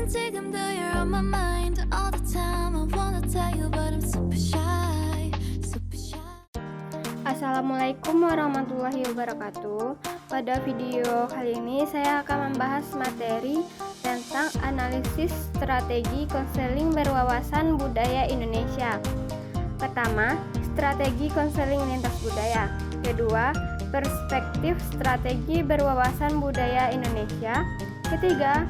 지금도 you're on my mind all the time. I wanna tell you but I'm super shy, super shy. Assalamualaikum warahmatullahi wabarakatuh. Pada video kali ini saya akan membahas materi tentang analisis strategi konseling berwawasan budaya Indonesia. Pertama, strategi konseling lintas budaya. Kedua, perspektif strategi berwawasan budaya Indonesia. Ketiga,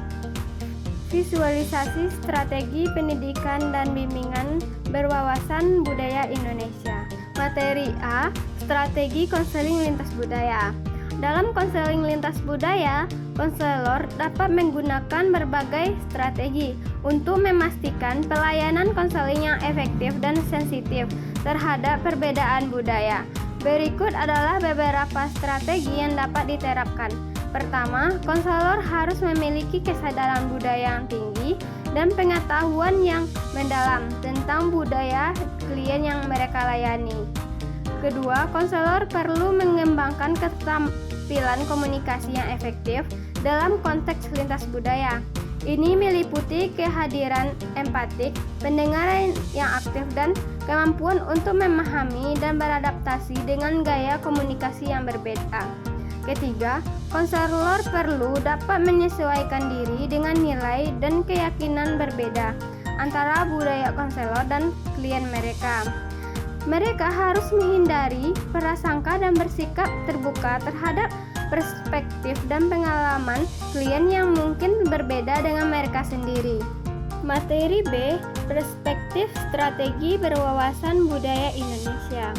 visualisasi strategi pendidikan dan bimbingan berwawasan budaya Indonesia. Materi A, strategi konseling lintas budaya. Dalam konseling lintas budaya, konselor dapat menggunakan berbagai strategi untuk memastikan pelayanan konseling yang efektif dan sensitif terhadap perbedaan budaya. Berikut adalah beberapa strategi yang dapat diterapkan. Pertama, konselor harus memiliki kesadaran budaya yang tinggi dan pengetahuan yang mendalam tentang budaya klien yang mereka layani. Kedua, konselor perlu mengembangkan keterampilan komunikasi yang efektif dalam konteks lintas budaya. Ini meliputi kehadiran empatik, pendengaran yang aktif, dan kemampuan untuk memahami dan beradaptasi dengan gaya komunikasi yang berbeda. Ketiga, konselor perlu dapat menyesuaikan diri dengan nilai dan keyakinan berbeda antara budaya konselor dan klien mereka. Mereka harus menghindari prasangka dan bersikap terbuka terhadap perspektif dan pengalaman klien yang mungkin berbeda dengan mereka sendiri. Materi B, perspektif strategi berwawasan budaya Indonesia.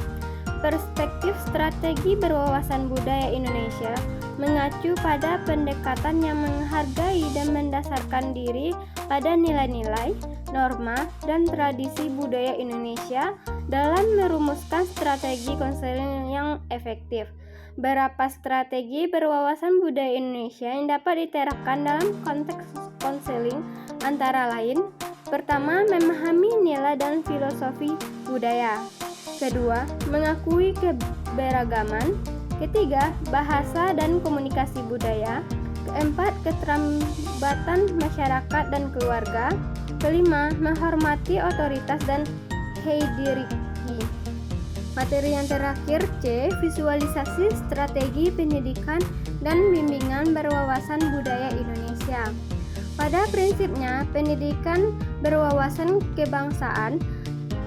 Perspektif strategi berwawasan budaya Indonesia mengacu pada pendekatan yang menghargai dan mendasarkan diri pada nilai-nilai, norma, dan tradisi budaya Indonesia dalam merumuskan strategi konseling yang efektif. Beberapa strategi berwawasan budaya Indonesia yang dapat diterapkan dalam konteks konseling antara lain: pertama, memahami nilai dan filosofi budaya. Kedua, mengakui keberagaman. Ketiga, bahasa dan komunikasi budaya. Keempat, keterlibatan masyarakat dan keluarga. Kelima, menghormati otoritas dan hierarki. Materi yang terakhir C, visualisasi strategi pendidikan dan bimbingan berwawasan budaya Indonesia. Pada prinsipnya, pendidikan berwawasan kebangsaan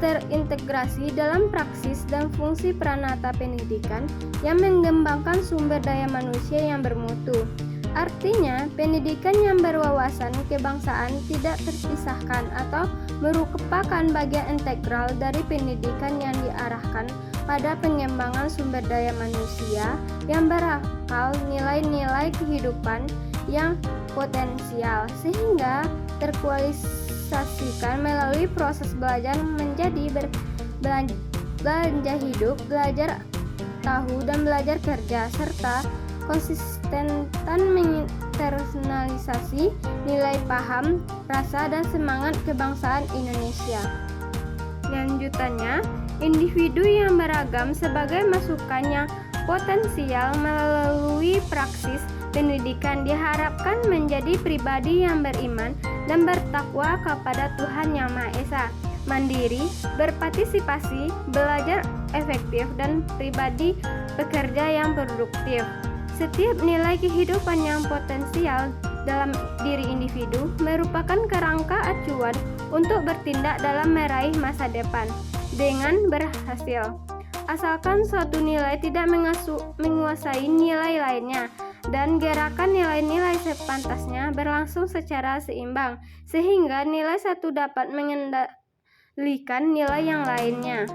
terintegrasi dalam praksis dan fungsi peranata pendidikan yang mengembangkan sumber daya manusia yang bermutu. Artinya, pendidikan yang berwawasan kebangsaan tidak terpisahkan atau merupakan bagian integral dari pendidikan yang diarahkan pada pengembangan sumber daya manusia yang berakal nilai-nilai kehidupan yang potensial, sehingga terkualisasikan melalui proses belajar menjadi belanja hidup, belajar tahu dan belajar kerja, serta konsisten menginternalisasi nilai paham, rasa, dan semangat kebangsaan Indonesia. Lanjutannya, individu yang beragam sebagai masukan yang potensial melalui praksis pendidikan diharapkan menjadi pribadi yang beriman dan bertakwa kepada Tuhan Yang Maha Esa, mandiri, berpartisipasi, belajar efektif, dan pribadi pekerja yang produktif. Setiap nilai kehidupan yang potensial dalam diri individu merupakan kerangka acuan untuk bertindak dalam meraih masa depan dengan berhasil. Asalkan suatu nilai tidak menguasai nilai lainnya dan gerakan nilai-nilai sepantasnya berlangsung secara seimbang, sehingga nilai satu dapat mengendalikan nilai yang lainnya.